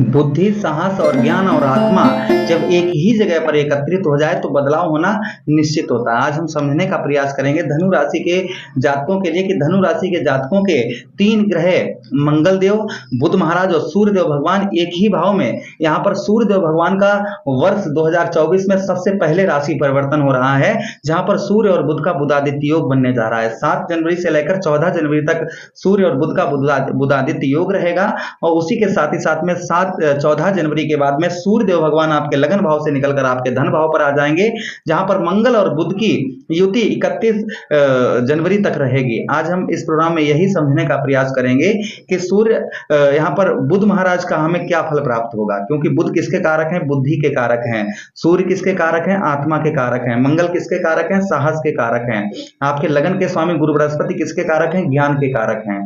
बुद्धि, साहस और ज्ञान और आत्मा जब एक ही जगह पर एकत्रित हो जाए तो बदलाव होना निश्चित होता है। आज हम समझने का प्रयास करेंगे धनु राशि के जातकों के लिए कि धनु राशि के जातकों के 3 ग्रह मंगल देव, बुध महाराज और सूर्य देव भगवान एक ही भाव में, यहाँ पर सूर्य देव भगवान का वर्ष 2024 में सबसे पहले राशि परिवर्तन हो रहा है, जहां पर सूर्य और बुध का बुधादित्य योग बनने जा रहा है। 7 जनवरी से लेकर 14 जनवरी तक सूर्य और बुध का बुधादित्य योग रहेगा और उसी के साथ ही साथ में 14 जनवरी के बाद में सूर्य देव भगवान आपके लगन भाव से निकलकर आपके धन भाव पर आ जाएंगे, जहां पर मंगल और बुध की युति 31 जनवरी तक रहेगी। आज हम इस प्रोग्राम में यही समझने का प्रयास करेंगे कि सूर्य यहाँ पर बुध महाराज का हमें क्या फल प्राप्त होगा, क्योंकि बुध किसके कारक हैं? बुद्धि के कारक हैं। सूर्य किसके कारक हैं? आत्मा के कारक हैं। मंगल किसके कारक हैं? साहस के कारक हैं। आपके लगन के स्वामी गुरु बृहस्पति किसके कारक हैं? ज्ञान के कारक हैं।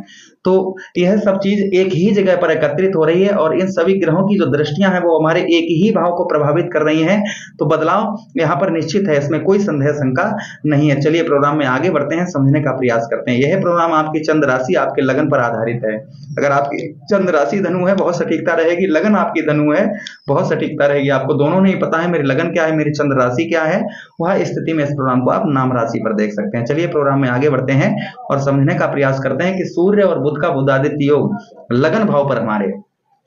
तो यह सब चीज एक ही जगह पर एकत्रित हो रही है और इन सभी ग्रहों की जो दृष्टियां हैं वो हमारे एक ही भाव को प्रभावित कर रही हैं, तो बदलाव यहाँ पर निश्चित है, इसमें कोई संदेह शंका नहीं है। चलिए प्रोग्राम में आगे बढ़ते हैं, समझने का प्रयास करते हैं। यह प्रोग्राम आपकी चंद्र राशि आपके लगन पर आधारित है। अगर आपकी चंद्र राशि धनु है, बहुत सटीकता रहेगी। लगन आपकी धनु है, बहुत सटीकता रहेगी। आपको दोनों नहीं पता है मेरी लगन क्या है, मेरी चंद्र राशि क्या है, वह स्थिति में इस प्रोग्राम को आप नाम राशि पर देख सकते हैं। चलिए प्रोग्राम में आगे बढ़ते हैं और समझने का प्रयास करते हैं कि सूर्य और बुध का बुधादित्य योग लगन भाव पर हमारे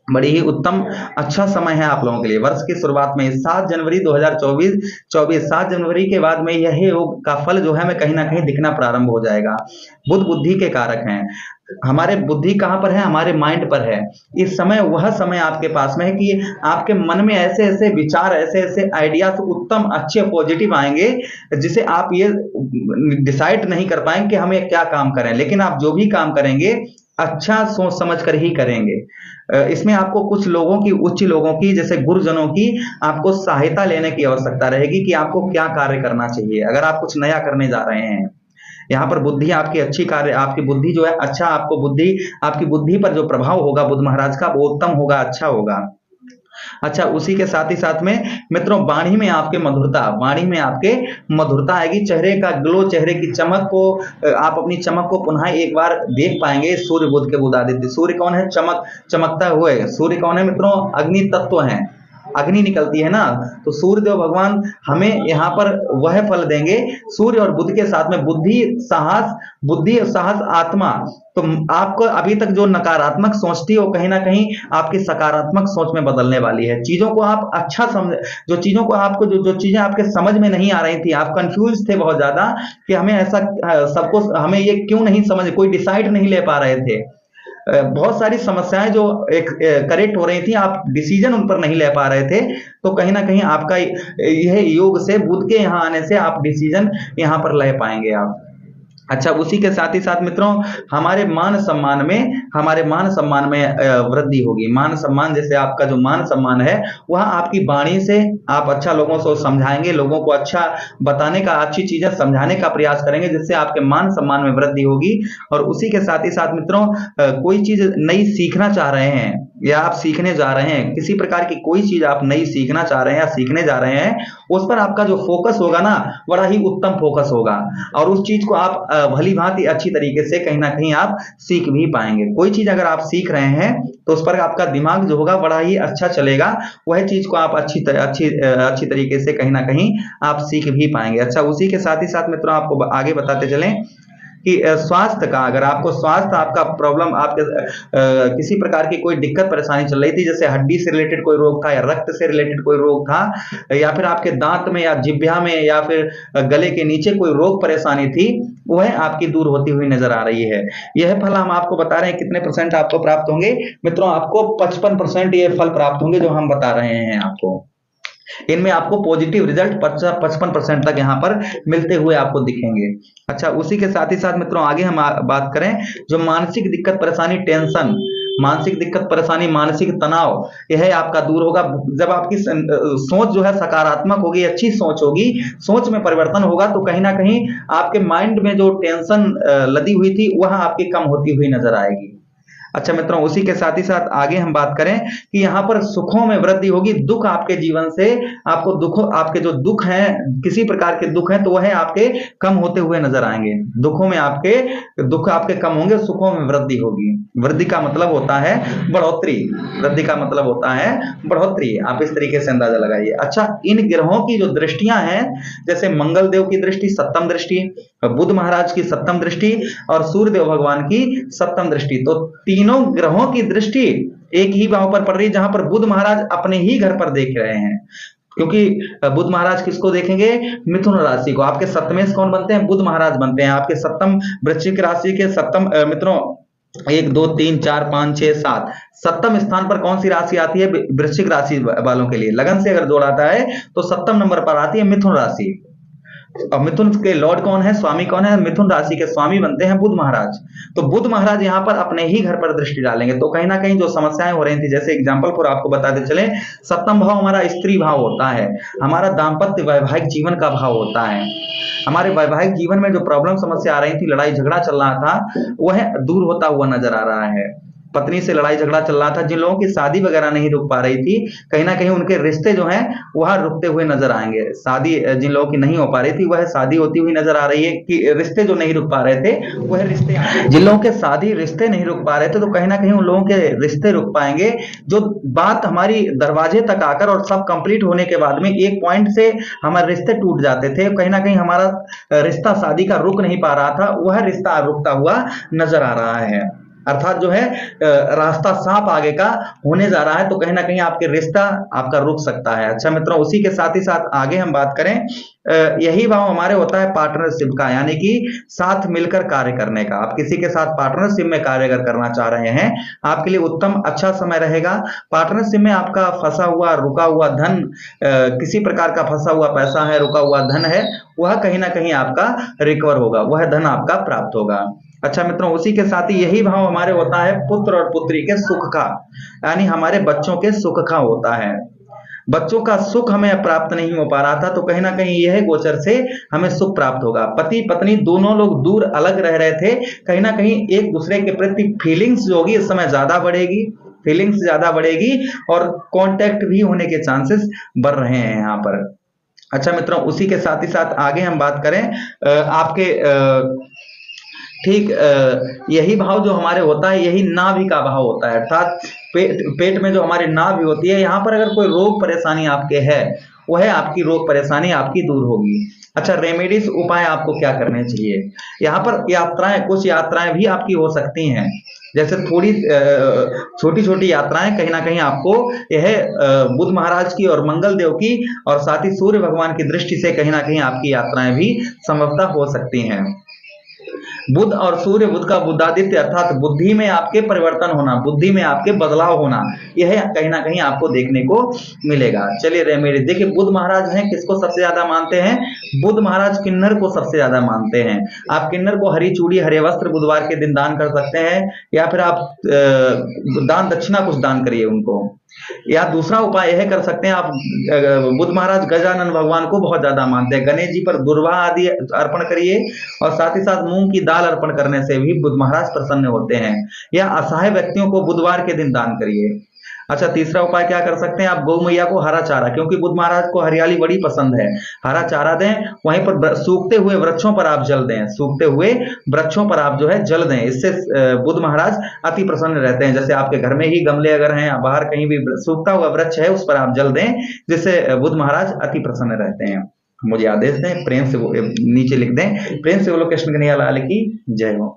बड़ी ही उत्तम अच्छा समय है आप लोगों के लिए। वर्ष की शुरुआत में 7 जनवरी 2024 7 जनवरी के बाद में यह योग का फल जो है हमें कहीं ना कहीं दिखना प्रारंभ हो जाएगा। बुध बुद्धि के कारक हैं। हमारे बुद्धि कहां पर है? हमारे माइंड पर है। इस समय वह समय आपके पास में है कि आपके मन में ऐसे ऐसे विचार, ऐसे ऐसे आइडियाज उत्तम अच्छे पॉजिटिव आएंगे जिसे आप ये डिसाइड नहीं कर पाएंगे कि हमें क्या काम करें, लेकिन आप जो भी काम करेंगे अच्छा सोच समझ कर ही करेंगे। इसमें आपको कुछ लोगों की, उच्च लोगों की, जैसे गुरुजनों की आपको सहायता लेने की आवश्यकता रहेगी कि आपको क्या कार्य करना चाहिए अगर आप कुछ नया करने जा रहे हैं। यहाँ पर बुद्धि आपकी अच्छी कार्य, आपकी बुद्धि जो है अच्छा, आपको बुद्धि, आपकी बुद्धि पर जो प्रभाव होगा बुध महाराज का वो उत्तम होगा, अच्छा होगा। अच्छा, उसी के साथ ही साथ में मित्रों वाणी में आपके मधुरता, वाणी में आपके मधुरता आएगी। चेहरे का ग्लो, चेहरे की चमक को आप अपनी चमक को पुनः एक बार देख पाएंगे। सूर्य बुध के बुधादित्य। सूर्य कौन है? चमकता हुए। सूर्य कौन है मित्रों? अग्नि तत्व है, अग्नि निकलती है ना, तो सूर्य देव भगवान हमें यहाँ पर वह फल देंगे। सूर्य और बुध के साथ में बुद्धि, साहस, आत्मा। तो आपको अभी तक जो नकारात्मक सोच थी वो कहीं ना कहीं आपकी सकारात्मक सोच में बदलने वाली है। चीजों को आप अच्छा समझ, जो चीजों को आपको जो चीजें आपके समझ में नहीं आ रही थी, आप कंफ्यूज थे बहुत ज्यादा कि हमें ऐसा सबको, हमें ये क्यों नहीं समझ, कोई डिसाइड नहीं ले पा रहे थे। बहुत सारी समस्याएं जो एक करेक्ट हो रही थी, आप डिसीजन उन पर नहीं ले पा रहे थे, तो कहीं ना कहीं आपका यह योग से, बुध के यहाँ आने से आप डिसीजन यहाँ पर ले पाएंगे आप। अच्छा, उसी के साथ ही साथ मित्रों हमारे मान सम्मान में वृद्धि होगी। मान सम्मान, जैसे आपका जो मान सम्मान है वह आपकी वाणी से आप अच्छा लोगों को समझाएंगे, लोगों को अच्छा बताने का, अच्छी चीजें समझाने का प्रयास करेंगे, जिससे आपके मान सम्मान में वृद्धि होगी। और उसी के साथ ही साथ मित्रों कोई चीज नई सीखना चाह रहे हैं या आप सीखने जा रहे हैं, किसी प्रकार की कोई चीज आप नई सीखना चाह रहे हैं या सीखने जा रहे हैं, उस पर आपका जो फोकस होगा ना बड़ा ही उत्तम फोकस होगा और उस चीज को आप भली भांति अच्छी तरीके से कहीं ना कहीं आप सीख भी पाएंगे। कोई चीज अगर आप सीख रहे हैं तो उस पर आपका दिमाग जो होगा बड़ा ही अच्छा चलेगा, वह चीज को आप अच्छी तरीके से कहीं ना कहीं आप सीख भी पाएंगे। अच्छा, उसी के साथ ही साथ मित्रों आपको आगे बताते चलें कि स्वास्थ्य का, अगर आपको स्वास्थ्य, आपका प्रॉब्लम, आपके किसी प्रकार की कोई दिक्कत परेशानी चल रही थी, जैसे हड्डी से रिलेटेड कोई रोग था या रक्त से रिलेटेड कोई रोग था या फिर आपके दांत में या जिह्वा में या फिर गले के नीचे कोई रोग परेशानी थी, वह आपकी दूर होती हुई नजर आ रही है। यह फल हम आपको बता रहे हैं। कितने % आपको प्राप्त होंगे मित्रों? आपको 55% ये फल प्राप्त होंगे जो हम बता रहे हैं आपको। इनमें आपको पॉजिटिव रिजल्ट 55% तक यहाँ पर मिलते हुए आपको दिखेंगे। अच्छा, उसी के साथ ही साथ मित्रों आगे हम बात करें, जो मानसिक दिक्कत परेशानी, टेंशन, मानसिक दिक्कत परेशानी, मानसिक तनाव, यह आपका दूर होगा। जब आपकी सोच जो है सकारात्मक होगी, अच्छी सोच होगी, सोच में परिवर्तन होगा, तो कहीं ना कहीं आपके माइंड में जो टेंशन लदी हुई थी वह आपकी कम होती हुई नजर आएगी। अच्छा मित्रों, उसी के साथ ही साथ आगे हम बात करें कि यहाँ पर सुखों में वृद्धि होगी। दुख आपके जीवन से, आपको दुखों, आपके जो दुख हैं, किसी प्रकार के दुख हैं तो वह आपके कम होते हुए नजर आएंगे। दुखों में आपके, दुख आपके कम होंगे, सुखों में वृद्धि होगी। वृद्धि का मतलब होता है बढ़ोतरी, वृद्धि का मतलब होता है बढ़ोतरी। आप इस तरीके से अंदाजा लगाइए। अच्छा, इन ग्रहों की जो दृष्टियां हैं, जैसे मंगल देव की दृष्टि सप्तम दृष्टि, बुध महाराज की सप्तम दृष्टि और सूर्य देव भगवान की सप्तम दृष्टि, तो तीनों ग्रहों की दृष्टि एक ही भाव पर पड़ रही है, जहां पर बुध महाराज अपने ही घर पर देख रहे हैं। क्योंकि बुध महाराज किसको देखेंगे? मिथुन राशि को। आपके सप्तमेश कौन बनते हैं? बुध महाराज बनते हैं। आपके सप्तम वृश्चिक राशि के सप्तम मित्रों, 1 2 3 4 5 6 7 सप्तम स्थान पर कौन सी राशि आती है वृश्चिक राशि वालों के लिए? लगन से अगर जोड़ाता है तो सप्तम नंबर पर आती है मिथुन राशि। और मिथुन के लॉर्ड कौन है, स्वामी कौन है? मिथुन राशि के स्वामी बनते हैं बुध महाराज। तो बुध महाराज यहाँ पर अपने ही घर पर दृष्टि डालेंगे, तो कहीं ना कहीं जो समस्याएं हो रही थी, जैसे एग्जांपल पर आपको बताते चले, सप्तम भाव हमारा स्त्री भाव होता है, हमारा दाम्पत्य वैवाहिक जीवन का भाव होता है। हमारे वैवाहिक जीवन में जो प्रॉब्लम समस्या आ रही थी, लड़ाई झगड़ा चल रहा था, वह दूर होता हुआ नजर आ रहा है। पत्नी से लड़ाई झगड़ा चल रहा था, जिन लोगों की शादी वगैरह नहीं रुक पा रही थी, कहीं ना कहीं उनके रिश्ते जो हैं वह रुकते हुए नजर आएंगे। शादी जिन लोगों की नहीं हो पा रही थी, वह शादी होती हुई नजर आ रही है। कि रिश्ते जो नहीं रुक पा रहे थे, वह रिश्ते, जिन लोगों के शादी रिश्ते नहीं रुक पा रहे थे, तो कहीं ना कहीं उन लोगों के रिश्ते रुक पाएंगे। जो बात हमारी दरवाजे तक आकर और सब कंप्लीट होने के बाद में एक पॉइंट से हमारे रिश्ते टूट जाते थे, कहीं ना कहीं हमारा रिश्ता शादी का रुक नहीं पा रहा था, वह रिश्ता रुकता हुआ नजर आ रहा है। अर्थात जो है रास्ता साफ आगे का होने जा रहा है, तो कहीं ना कहीं आपके रिश्ता आपका रुक सकता है। अच्छा मित्रों, उसी के साथ ही साथ आगे हम बात करें, यही भाव हमारे होता है पार्टनरशिप का, यानी कि साथ मिलकर कार्य करने का। आप किसी के साथ पार्टनरशिप में कार्य अगर करना चाह रहे हैं, आपके लिए उत्तम अच्छा समय रहेगा। पार्टनरशिप में आपका फंसा हुआ रुका हुआ धन, किसी प्रकार का फंसा हुआ पैसा है, रुका हुआ धन है, वह कहीं ना कहीं आपका रिकवर होगा, वह धन आपका प्राप्त होगा। अच्छा मित्रों, उसी के साथ ही यही भाव हमारे होता है पुत्र और पुत्री के सुख का, यानी हमारे बच्चों के सुख का होता है। बच्चों का सुख हमें प्राप्त नहीं हो पा रहा था, तो कहीं ना कहीं यह गोचर से हमें सुख प्राप्त होगा। पति पत्नी दोनों लोग दूर अलग रह रहे थे, कहीं ना कहीं एक दूसरे के प्रति फीलिंग्स जो होगी इस समय ज्यादा बढ़ेगी, फीलिंग्स ज्यादा बढ़ेगी और कांटेक्ट भी होने के चांसेस बढ़ रहे हैं यहाँ पर। अच्छा मित्रों, उसी के साथ ही साथ आगे हम बात करें, आपके ठीक यही भाव जो हमारे होता है, यही नाभि का भाव होता है। अर्थात पेट में जो हमारी नाभि होती है, यहाँ पर अगर कोई रोग परेशानी आपके है, वह आपकी रोग परेशानी आपकी दूर होगी। अच्छा, रेमेडीज उपाय आपको क्या करने चाहिए? यहाँ पर यात्राएं, कुछ यात्राएं भी आपकी हो सकती हैं, जैसे थोड़ी छोटी छोटी यात्राएं कहीं ना कहीं आपको यह बुध महाराज की और मंगल देव की और साथ ही सूर्य भगवान की दृष्टि से कहीं ना कहीं आपकी यात्राएं भी संभवतः हो सकती हैं। बुध और सूर्य, बुध का बुद्धादित्य, अर्थात बुद्धि में आपके परिवर्तन होना, बुद्धि में आपके बदलाव होना, यह कहीं ना कहीं आपको देखने को मिलेगा। चलिए रेमेडी देखिए, बुध महाराज हैं किसको सबसे ज्यादा मानते हैं? बुध महाराज किन्नर को सबसे ज्यादा मानते हैं। आप किन्नर को हरी चूड़ी हरे वस्त्र बुधवार के दिन दान कर सकते हैं, या फिर आप दान दक्षिणा कुछ दान करिए उनको। या दूसरा उपाय यह कर सकते हैं, आप बुध महाराज गजानन भगवान को बहुत ज्यादा मानते हैं, गणेश जी पर दुर्वा आदि अर्पण करिए, और साथ ही साथ मूंग की दाल अर्पण करने से भी बुध महाराज प्रसन्न होते हैं। या असहाय व्यक्तियों को बुधवार के दिन दान करिए। अच्छा, तीसरा उपाय क्या कर सकते हैं? आप गौ मैया को हरा चारा, क्योंकि बुध महाराज को हरियाली बड़ी पसंद है, हरा चारा दें। वहीं पर सूखते हुए वृक्षों पर आप जल दें, सूखते हुए वृक्षों पर आप जो है जल दें, इससे बुध महाराज अति प्रसन्न रहते हैं। जैसे आपके घर में ही गमले अगर हैं, बाहर कहीं भी सूखता हुआ वृक्ष है, उस पर आप जल दें, जिससे बुध महाराज अति प्रसन्न रहते हैं। मुझे आदेश दें, प्रेम से नीचे लिख दें, प्रेम से बोलो कृष्ण कन्हैया लाल की जय हो।